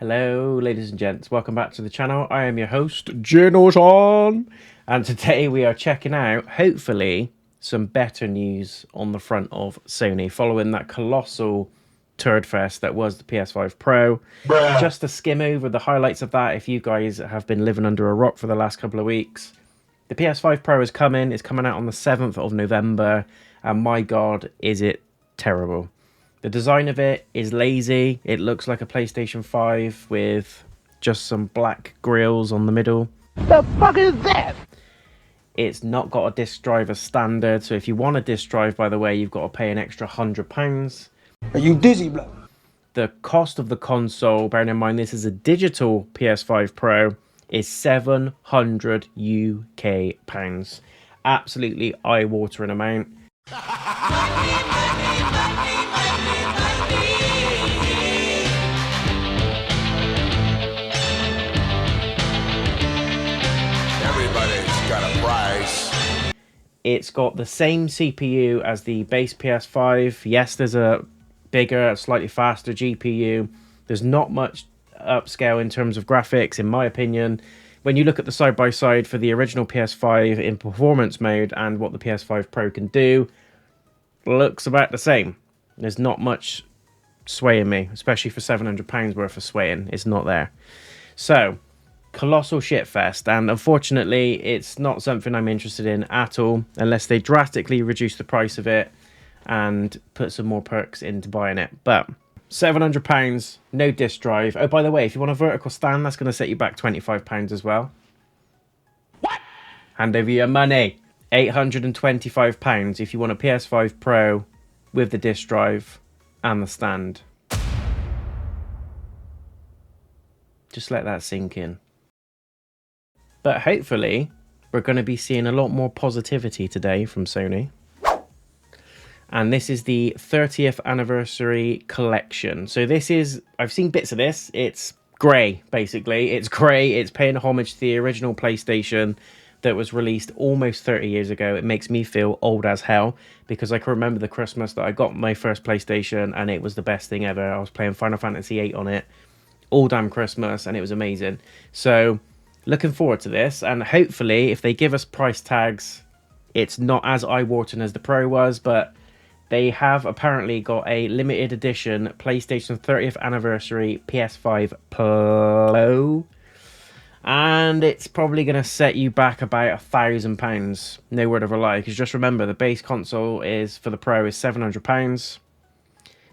Hello, ladies and gents. Welcome back to the channel. I am your host, Mr.Notion, and today we are checking out, hopefully, some better news on the front of Sony following that colossal turd-fest that was the PS5 Pro. Bruh. Just to skim over the highlights of that, if you guys have been living under a rock for the last couple of weeks, the PS5 Pro is coming. It's coming out on the 7th of November, and my God, is it terrible. The design of it is lazy. It looks like a PlayStation 5 with just some black grills on the middle. The fuck is that? It's not got a disc drive as standard, so if you want a disc drive, by the way, you've got to pay an extra £100. Are you dizzy, blood? The cost of the console, bearing in mind this is a digital PS5 Pro, is £700 UK. Absolutely eye-watering amount. It's got the same CPU as the base PS5. Yes, there's a bigger, slightly faster GPU. There's not much upscale in terms of graphics, in my opinion. When you look at the side-by-side for the original PS5 in performance mode and what the PS5 Pro can do, looks about the same. There's not much swaying me, especially for £700 worth of swaying. It's not there. So, colossal shitfest, and unfortunately it's not something I'm interested in at all unless they drastically reduce the price of it and put some more perks into buying it. But £700, no disc drive. Oh, by the way, if you want a vertical stand, that's going to set you back £25 as well. What? Hand over your money. £825 if you want a PS5 Pro with the disc drive and the stand. Just let that sink in. But hopefully, we're going to be seeing a lot more positivity today from Sony. And this is the 30th anniversary collection. So this is, I've seen bits of this. It's grey, basically. It's grey. It's paying homage to the original PlayStation that was released almost 30 years ago. It makes me feel old as hell because I can remember the Christmas that I got my first PlayStation and it was the best thing ever. I was playing Final Fantasy VIII on it all damn Christmas and it was amazing. So looking forward to this, and hopefully if they give us price tags, it's not as eye-watering as the Pro was, but they have apparently got a limited edition PlayStation 30th anniversary PS5 Pro, and it's probably going to set you back about £1,000, no word of a lie, because just remember the base console is for the Pro is £700.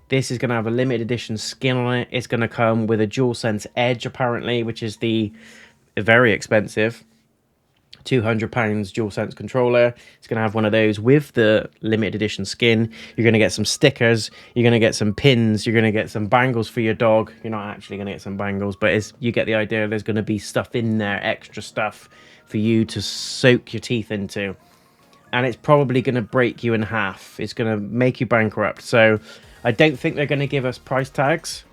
This is going to have a limited edition skin on it. It's going to come with a DualSense Edge apparently, which is the very expensive £200 DualSense controller. It's going to have one of those with the limited edition skin. You're going to get some stickers. You're going to get some pins. You're going to get some bangles for your dog. You're not actually going to get some bangles, but you get the idea. There's going to be stuff in there, extra stuff for you to soak your teeth into. And it's probably going to break you in half. It's going to make you bankrupt. So I don't think they're going to give us price tags.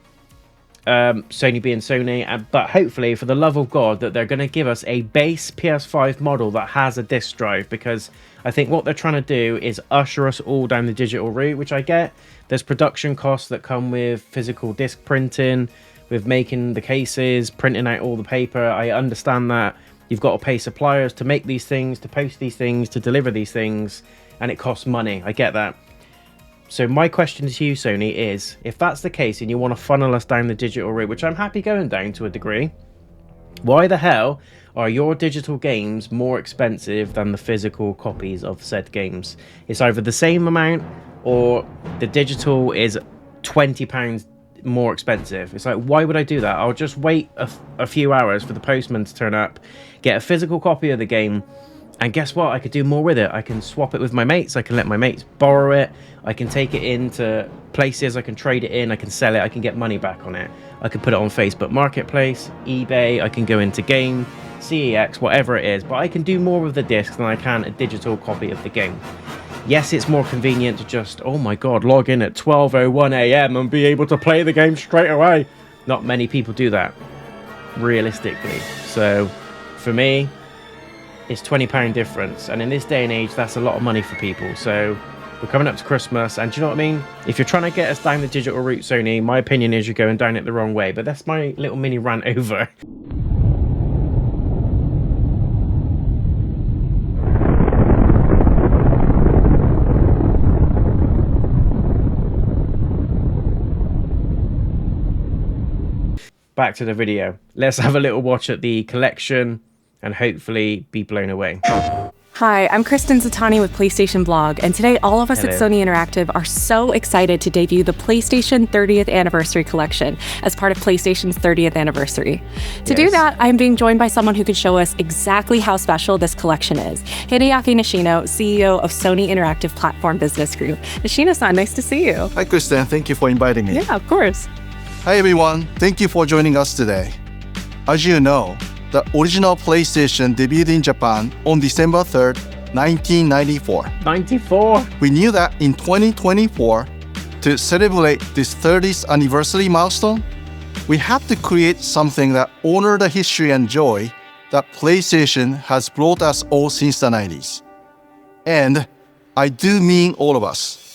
Sony being Sony, but hopefully for the love of God that they're going to give us a base PS5 model that has a disc drive, because I think what they're trying to do is usher us all down the digital route, which I get. There's production costs that come with physical disc printing, with making the cases, printing out all the paper. I understand that you've got to pay suppliers to make these things, to post these things, to deliver these things, and it costs money. I get that. So my question to you, Sony, is if that's the case and you want to funnel us down the digital route, which I'm happy going down to a degree, why the hell are your digital games more expensive than the physical copies of said games? It's either the same amount or the digital is £20 more expensive. It's like, why would I do that? I'll just wait a few hours for the postman to turn up, get a physical copy of the game, and guess what? I could do more with it. I can swap it with my mates. I can let my mates borrow it. I can take it into places. I can trade it in. I can sell it. I can get money back on it. I can put it on Facebook Marketplace, eBay. I can go into Game, CEX, whatever it is. But I can do more with the disc than I can a digital copy of the game. Yes, it's more convenient to just, oh my God, log in at 12:01 AM and be able to play the game straight away. Not many people do that, realistically. So for me, it's £20 difference, and in this day and age that's a lot of money for people. So We're coming up to Christmas, and do you know what I mean? If you're trying to get us down the digital route, Sony, my opinion is you're going down it the wrong way. But that's my little mini rant over. Back to the video. Let's have a little watch at the collection and hopefully be blown away. Hi, I'm Kristen Zatani with PlayStation Blog, and today all of us Hello. at Sony Interactive are so excited to debut the PlayStation 30th Anniversary Collection as part of PlayStation's 30th anniversary. To do that, I'm being joined by someone who can show us exactly how special this collection is. Hideaki Nishino, CEO of Sony Interactive Platform Business Group. Nishino-san, nice to see you. Hi, Kristen. Thank you for inviting me. Yeah, of course. Hi, everyone. Thank you for joining us today. As you know, the original PlayStation debuted in Japan on December 3rd, 1994. 94. We knew that in 2024, to celebrate this 30th anniversary milestone, we had to create something that honors the history and joy that PlayStation has brought us all since the 90s. And I do mean all of us,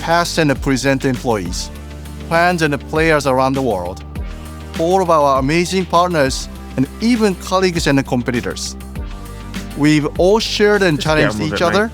past and present employees, fans and players around the world, all of our amazing partners, and even colleagues and competitors. We've all shared and challenged each other,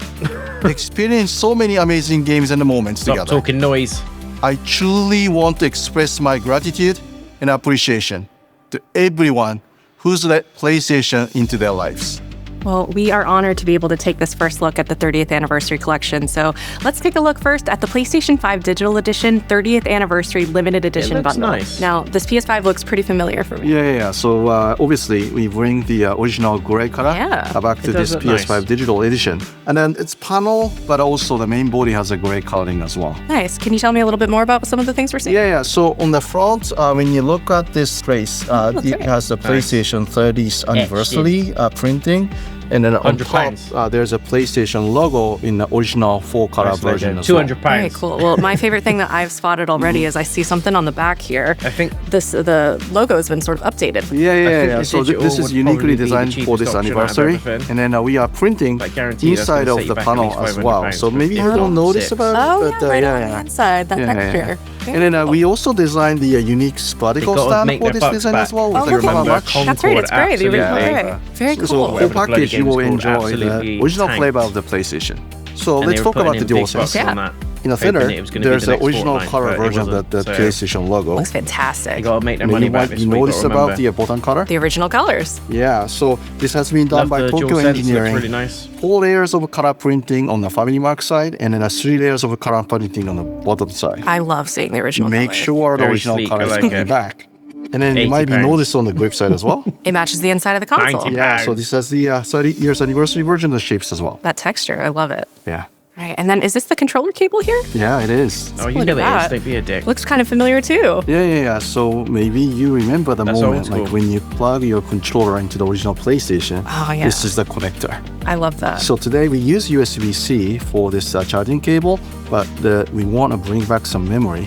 experienced so many amazing games and moments Stop together. talking noise. I truly want to express my gratitude and appreciation to everyone who's let PlayStation into their lives. Well, we are honored to be able to take this first look at the 30th Anniversary Collection. So let's take a look first at the PlayStation 5 Digital Edition 30th Anniversary Limited Edition looks bundle. nice. Now, this PS5 looks pretty familiar for me. Yeah. So obviously, we bring the original gray color back to It does this look PS5 nice. Digital Edition. And then it's panel, but also the main body has a gray coloring as well. Nice. Can you tell me a little bit more about some of the things we're seeing? Yeah. So on the front, when you look at this place, it has the PlayStation 30th anniversary printing. And then on top, £100. there's a PlayStation logo in the original full-color Nice version logo. as well. £200. Very cool. Well, my favorite thing that I've spotted already is I see something on the back here. I think the logo has been sort of updated. Yeah. the So digital this would is uniquely probably be the designed for cheapest this option out of anniversary. everything. And then we are printing But guaranteed that's inside gonna of set the you back panel at least as well. £500 So maybe you for don't notice six. about Oh, it, yeah, but right on the inside, that texture. And then we also designed the unique vertical They gotta stand make for their this bucks design back. as well. Oh, With okay. the color Remember match. Concord, That's right, it's great. The original absolutely. gray. Very So cool. whole Whatever the package, bloody you will game's called, enjoy the absolutely original tanked. flavor of the PlayStation. So And let's they were talk putting about the in big DualSense. bucks on Yeah. that. In the Hoping center, it was gonna be there's the the next original Fortnite, color but it version of wasn't, the so- PlayStation logo. Looks fantastic. They gotta make their Maybe money you back might this you week. notice gotta about remember. the button color. The original colors. Yeah, so this has been done Love by the Tokyo DualSense, looks Engineering. really nice. 4 layers of color printing on the Family Mark side, and then 3 layers of color printing on the bottom side. I love seeing the original Make colors. sure the Very original sleek, color I is like coming it. back. And then you might be £80. noticed on the grip side as well. It matches the inside of the console. 90. Yeah, so this has the 30 years anniversary version of the shapes as well. That texture, I love it. Yeah. Right, and then is this the controller cable here? Yeah, it is. Oh, you Look know at it that. is. Don't be a dick. Looks kind of familiar too. Yeah. So maybe you remember the That's moment, old school. like when you plug your controller into the original PlayStation. Oh, yeah. This is the connector. I love that. So today we use USB-C for this charging cable, but we want to bring back some memory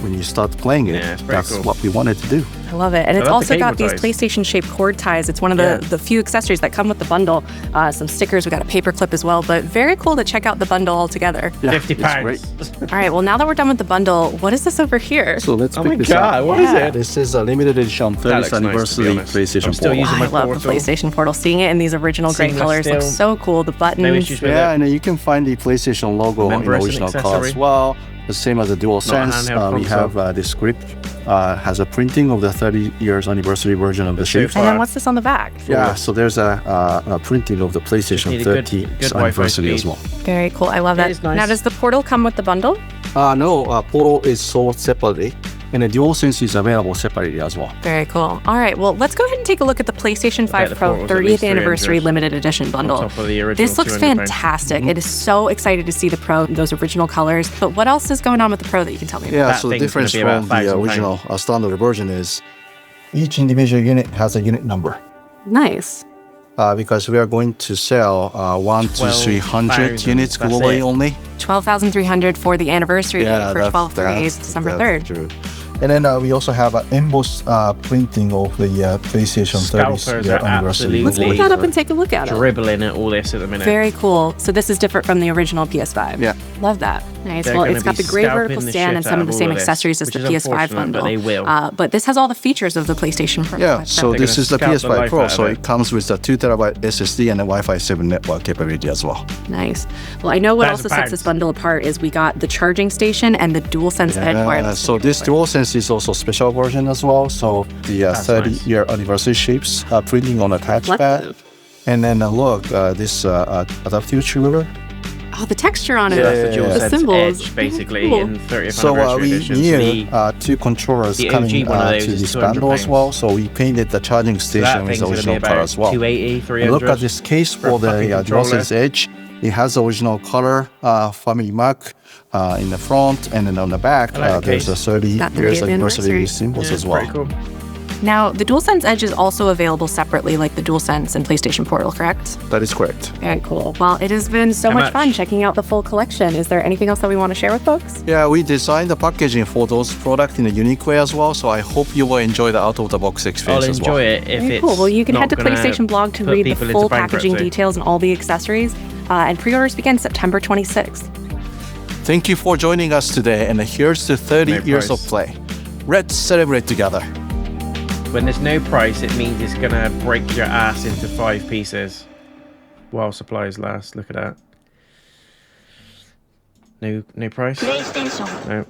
when you start playing it. Yeah, it's pretty That's cool. what we wanted to do. I love it. And it's love the also got cable these ties. PlayStation-shaped cord ties. It's one of the few accessories that come with the bundle. Some stickers. We got a paper clip as well. But very cool to check out the bundle all together. Yeah, £50. it's great. All right, well, now that we're done with the bundle, what is this over here? So let's Oh pick my this God, up. what is it? This is a limited edition That 30th looks nice, to be anniversary honest. PlayStation I'm still 4. using I my love the portal. PlayStation Portal. Seeing it in these original gray Seamless colors looks still. so cool. The buttons. No issues with Yeah, it. and then you can find the PlayStation logo Remember, in the it's an original color as accessory. well. The same as the DualSense. handheld We console. have this script has a printing of the 30 years anniversary version of the So shape. far. And then what's this on the back? Yeah, so there's a printing of the PlayStation need a good 30th Wi-Fi anniversary as speed. well. Very cool. I love It that. is nice. Now, does the Portal come with the bundle? No, Portal is sold separately, and the DualSense is available separately as well. Very cool. All right, well, let's go ahead and take a look at the PlayStation 5 the Pro Portal's at least 30th Anniversary 300 Limited Edition bundle. top of the original This looks £200. fantastic. It is so excited to see the Pro, those original colors. But what else is going on with the Pro that you can tell me about? Yeah, That so the thing's gonna difference be about from the £1,000. original standard version is each individual unit has a unit number. Nice. Because we are going to sell 1 to 300 12,000, units that's globally it. only. 12,300 for the anniversary date for that's- 12/3, that's- December that's 3rd. true. And then we also have an embossed printing of the PlayStation 30th Scalpers year are anniversary. Let's pull that up and take a look at it. dribbling at all this at the minute. Very cool. So this is different from the original PS5. Yeah. Love that. Nice. They're well, gonna it's got be the great scalping vertical the stand and shit some out of the of same all of this, accessories as which the is PS5 unfortunate, bundle. but they will. But this has all the features of the PlayStation Pro. Yeah, so They're this gonna is the scalp the PS5 life Pro, out of so it. it comes with a 2TB SSD and a Wi-Fi 7 network capability as well. Nice. Well, I know what That's also a sets bag. this bundle apart is we got the charging station and the DualSense Edge wireless. So this DualSense is also special version as well. So the 30-year anniversary shapes printing on a touchpad. Reflective. And then look, this adaptive trigger. Oh, the texture on it. That's the Yeah. DualSense The symbols. Edge, basically, Cool. in 30th So anniversary we edition. So knew two controllers the coming OG one of those to is this bundle as £200. well. So we painted the charging so that station with thing's the going to be original color about as well. 280, 300. And look at this case for a for the fucking controller. DualSense Edge. It has the original color family mark in the front, and then on the back I like the there's case. a 30 Got the years 30th anniversary anniversary. symbols Yeah, as well. pretty cool. Now, the DualSense Edge is also available separately, like the DualSense and PlayStation Portal, correct? That is correct. Very cool. Well, it has been so How much much? fun checking out the full collection. Is there anything else that we want to share with folks? Yeah, we designed the packaging for those products in a unique way as well. So I hope you will enjoy the out-of-the-box I'll experience as well. enjoy it if Very it's cool. Well, you can not head to gonna PlayStation blog to put read the people into full packaging bankruptcy. details and all the accessories. And pre-orders begin September 26th. Thank you for joining us today, and here's to 30 No years of price. play. Let's celebrate together. When there's no price, it means it's going to break your ass into 5 pieces while supplies last. Look at that. No price? PlayStation. No.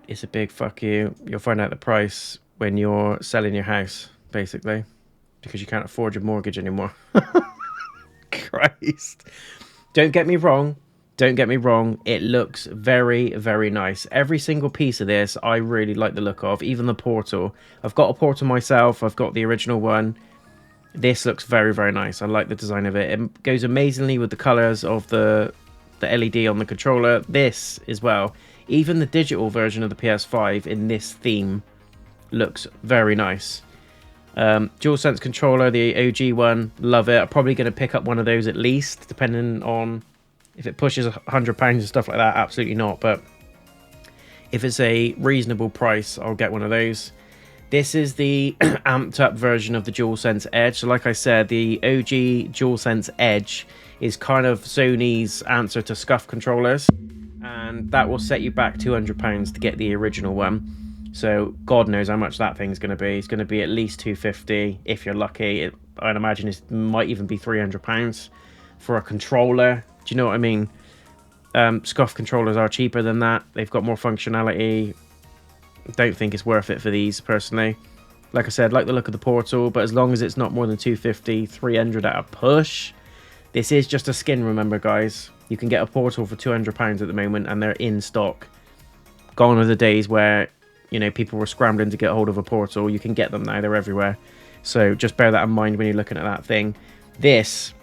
It's a big fuck you. You'll find out the price when you're selling your house, basically, because you can't afford your mortgage anymore. Christ. Don't get me wrong. Don't get me wrong. It looks very, very nice. Every single piece of this, I really like the look of. Even the portal. I've got a portal myself. I've got the original one. This looks very, very nice. I like the design of it. It goes amazingly with the colors of the LED on the controller. This as well. Even the digital version of the PS5 in this theme looks very nice. DualSense controller, the OG one, love it. I'm probably going to pick up one of those at least, depending on if it pushes £100 and stuff like that. Absolutely not. But if it's a reasonable price, I'll get one of those. This is the amped up version of the DualSense Edge. So like I said, the OG DualSense Edge is kind of Sony's answer to SCUF controllers, and that will set you back £200 to get the original one. So God knows how much that thing's going to be. It's going to be at least $250 if you're lucky. I'd imagine it might even be £300 for a controller. Do you know what I mean? SCUF controllers are cheaper than that. They've got more functionality. Don't think it's worth it for these personally. Like I said, like the look of the portal, but as long as it's not more than $250, $300 at a push. This is just a skin, remember guys. You can get a portal for £200 at the moment, and they're in stock. Gone are the days where, you know, people were scrambling to get hold of a portal. You can get them now, they're everywhere. So just bear that in mind when you're looking at that thing. This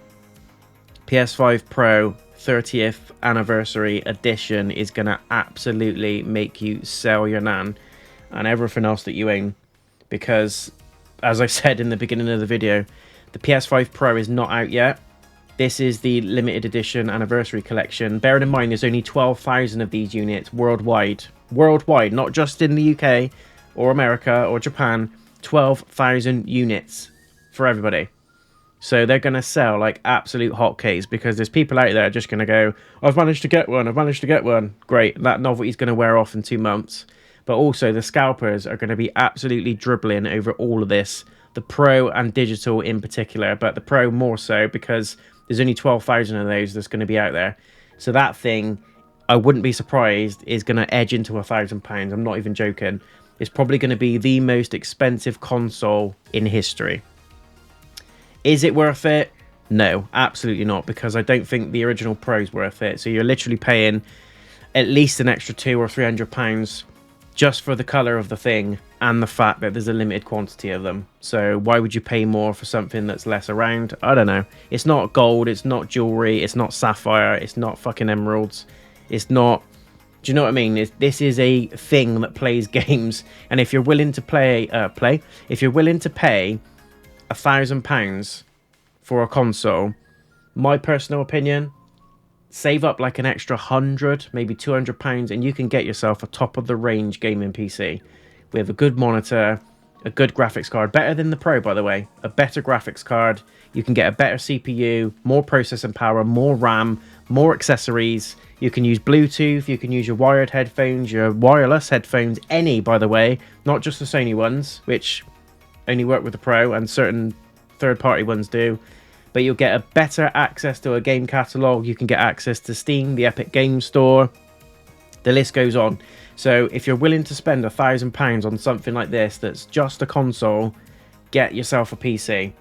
PS5 Pro 30th anniversary edition is going to absolutely make you sell your nan and everything else that you own, because as I said in the beginning of the video, the PS5 Pro is not out yet. This is the limited edition anniversary collection. Bearing in mind there's only 12,000 of these units worldwide, not just in the UK or America or Japan. 12,000 units for everybody. So they're going to sell like absolute hotcakes, because there's people out there just going to go, I've managed to get one. Great, that novelty's going to wear off in 2 months. But also the scalpers are going to be absolutely dribbling over all of this. The Pro and digital in particular, but the Pro more so because there's only 12,000 of those that's going to be out there. So that thing, I wouldn't be surprised, is going to edge into £1,000. I'm not even joking. It's probably going to be the most expensive console in history. Is it worth it? No, absolutely not, because I don't think the original Pro's worth it. So you're literally paying at least an extra £200 or £300 just for the color of the thing and the fact that there's a limited quantity of them. So why would you pay more for something that's less around? I don't know. It's not gold, it's not jewelry, it's not sapphire, it's not fucking emeralds. It's not... Do you know what I mean? This is a thing that plays games, and if you're willing to if you're willing to pay £1,000 for a console, my personal opinion, save up like an extra 100, maybe £200, and you can get yourself a top of the range gaming PC with a good monitor, a good graphics card, better than the Pro, by the way, a better graphics card. You can get a better CPU, more processing power, more RAM, more accessories. You can use Bluetooth, you can use your wired headphones, your wireless headphones, any, by the way, not just the Sony ones, which only work with the Pro, and certain third-party ones do. But you'll get a better access to a game catalog. You can get access to Steam, the Epic Game Store. The list goes on. So if you're willing to spend £1,000 on something like this that's just a console, get yourself a PC,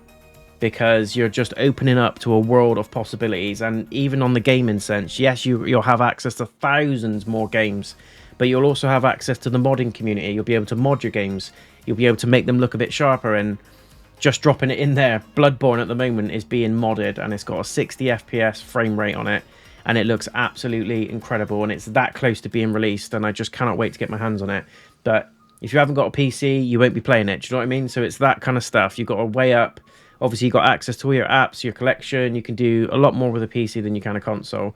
because you're just opening up to a world of possibilities. And even on the gaming sense, yes, you'll have access to thousands more games, but you'll also have access to the modding community. You'll be able to mod your games. You'll be able to make them look a bit sharper. And just dropping it in there, Bloodborne at the moment is being modded, and it's got a 60 FPS frame rate on it, and it looks absolutely incredible, and it's that close to being released, and I just cannot wait to get my hands on it. But if you haven't got a PC, you won't be playing it. Do you know what I mean? So it's that kind of stuff. You've got to weigh up. Obviously, you've got access to all your apps, your collection. You can do a lot more with a PC than you can a console.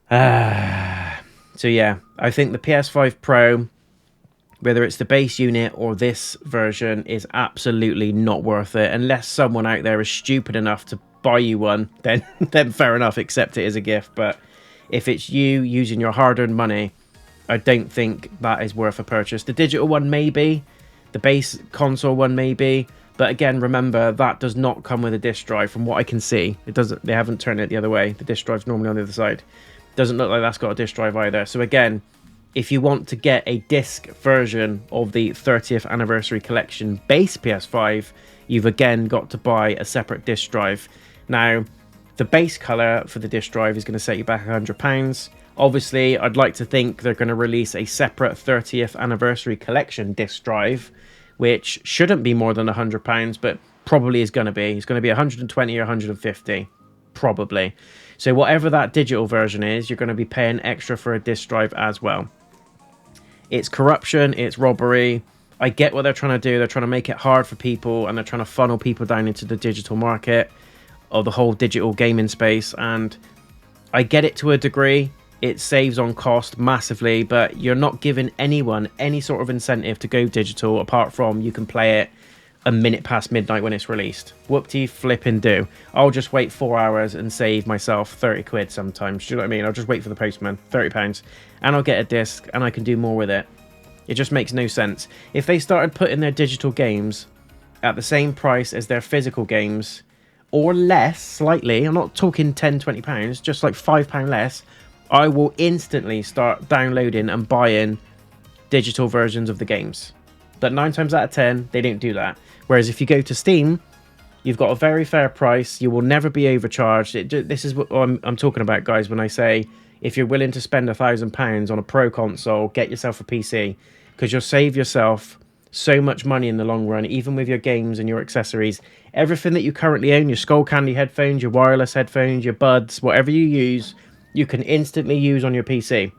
So yeah, I think the PS5 Pro, whether it's the base unit or this version, is absolutely not worth it. Unless someone out there is stupid enough to buy you one, then fair enough, accept it as a gift. But if it's you using your hard-earned money, I don't think that is worth a purchase. The digital one maybe, the base console one maybe, but again, remember, that does not come with a disc drive from what I can see. It doesn't. They haven't turned it the other way. The disc drive's normally on the other side. Doesn't look like that's got a disc drive either. So again, if you want to get a disc version of the 30th anniversary collection base PS5, you've again got to buy a separate disc drive. Now, the base color for the disc drive is going to set you back £100. Obviously, I'd like to think they're going to release a separate 30th anniversary collection disc drive, which shouldn't be more than £100, but probably is going to be. It's going to be 120 or 150, probably. So whatever that digital version is, you're going to be paying extra for a disc drive as well. It's corruption, it's robbery. I get what they're trying to do. They're trying to make it hard for people, and they're trying to funnel people down into the digital market, or the whole digital gaming space. And I get it to a degree. It saves on cost massively, but you're not giving anyone any sort of incentive to go digital, apart from you can play it a minute past midnight when it's released. Whoop-de flipping do. I'll just wait 4 hours and save myself 30 quid sometimes. Do you know what I mean? I'll just wait for the postman, £30, and I'll get a disc, and I can do more with it. It just makes no sense. If they started putting their digital games at the same price as their physical games, or less, slightly, I'm not talking £10, £20, just like £5 less, I will instantly start downloading and buying digital versions of the games. But 9 times out of 10, they don't do that. Whereas if you go to Steam, you've got a very fair price. You will never be overcharged. This is what I'm talking about, guys, when I say if you're willing to spend £1,000 on a Pro console, get yourself a PC, because you'll save yourself so much money in the long run, even with your games and your accessories. Everything that you currently own, your Skull Candy headphones, your wireless headphones, your buds, whatever you use, you can instantly use on your PC.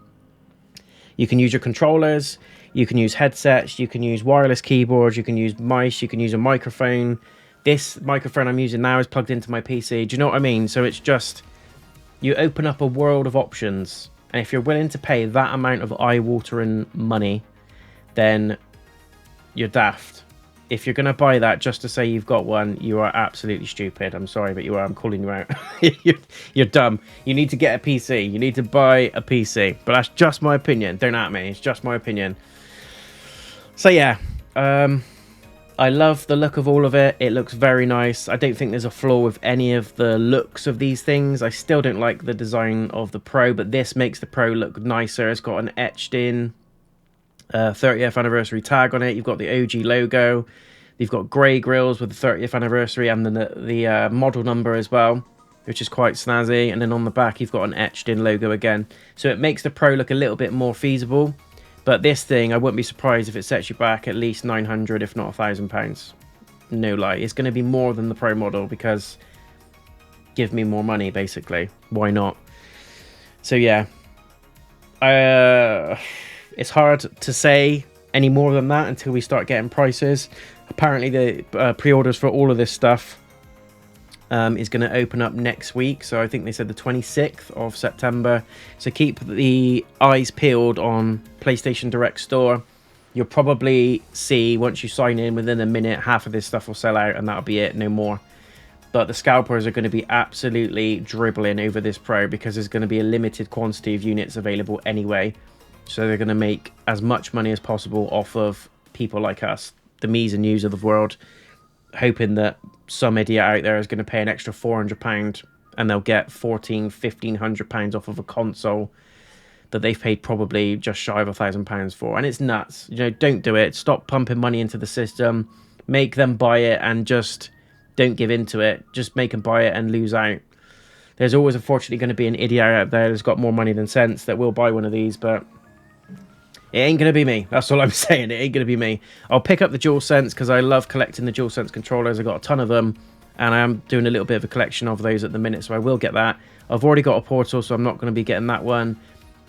You can use your controllers, you can use headsets, you can use wireless keyboards, you can use mice, you can use a microphone. This microphone I'm using now is plugged into my PC. Do you know what I mean? So it's just, you open up a world of options. And if you're willing to pay that amount of eye-watering money, then you're daft. If you're going to buy that just to say you've got one, you are absolutely stupid. I'm sorry, but you are. I'm calling you out. You're dumb. You need to get a PC. You need to buy a PC. But that's just my opinion. Don't at me. It's just my opinion. So yeah, I love the look of all of it. It looks very nice. I don't think there's a flaw with any of the looks of these things. I still don't like the design of the Pro, but this makes the Pro look nicer. It's got an etched in 30th anniversary tag on it. You've got the OG logo. You've got grey grills with the 30th anniversary and then the model number as well, which is quite snazzy. And then on the back, you've got an etched in logo again. So it makes the Pro look a little bit more feasible. But this thing, I wouldn't be surprised if it sets you back at least £900, if not £1,000. No lie. It's going to be more than the Pro model, because give me more money, basically. Why not? So yeah. It's hard to say any more than that until we start getting prices. Apparently the pre-orders for all of this stuff is going to open up next week. So I think they said the 26th of September. So keep the eyes peeled on PlayStation Direct Store. You'll probably see, once you sign in, within a minute, half of this stuff will sell out, and that'll be it, no more. But the scalpers are going to be absolutely dribbling over this Pro, because there's going to be a limited quantity of units available anyway. So they're going to make as much money as possible off of people like us, the me's and you's of the world, hoping that some idiot out there is going to pay an extra £400 and they'll get £1,500 off of a console that they've paid probably just shy of £1,000 for. And it's nuts. You know, don't do it. Stop pumping money into the system. Make them buy it and just don't give into it. Just make them buy it and lose out. There's always, unfortunately, going to be an idiot out there that's got more money than sense that will buy one of these, but it ain't going to be me. That's all I'm saying. It ain't going to be me. I'll pick up the DualSense because I love collecting the DualSense controllers. I've got a ton of them, and I am doing a little bit of a collection of those at the minute, so I will get that. I've already got a Portal, so I'm not going to be getting that one.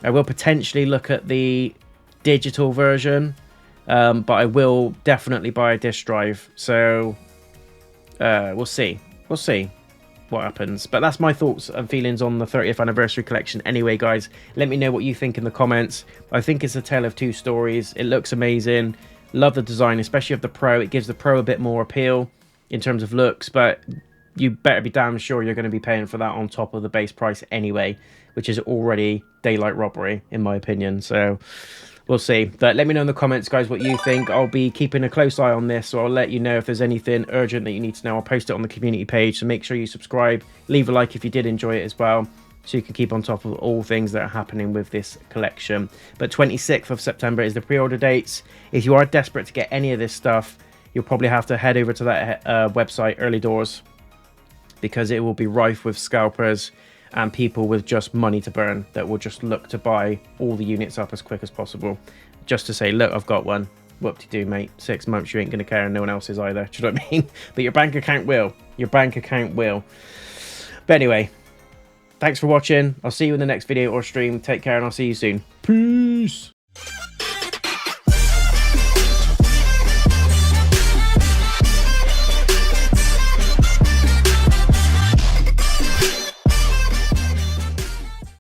I will potentially look at the digital version, but I will definitely buy a disc drive. So we'll see. We'll see what happens. But that's my thoughts and feelings on the 30th anniversary collection anyway, guys. Let me know what you think in the comments. I think it's a tale of two stories. It looks amazing. Love the design, especially of the Pro. It gives the Pro a bit more appeal in terms of looks, but you better be damn sure you're going to be paying for that on top of the base price anyway, which is already daylight robbery, in my opinion. So we'll see. But let me know in the comments, guys, what you think. I'll be keeping a close eye on this, so I'll let you know if there's anything urgent that you need to know. I'll post it on the community page, so make sure you subscribe. Leave a like if you did enjoy it as well, so you can keep on top of all things that are happening with this collection. But 26th of September is the pre-order dates. If you are desperate to get any of this stuff, you'll probably have to head over to that website, Early Doors, because it will be rife with scalpers and people with just money to burn that will just look to buy all the units up as quick as possible, just to say, look, I've got one. Whoop-de-doo, mate. 6 months, you ain't going to care, and no one else is either. Do you know what I mean? But your bank account will. Your bank account will. But anyway, thanks for watching. I'll see you in the next video or stream. Take care, and I'll see you soon. Peace!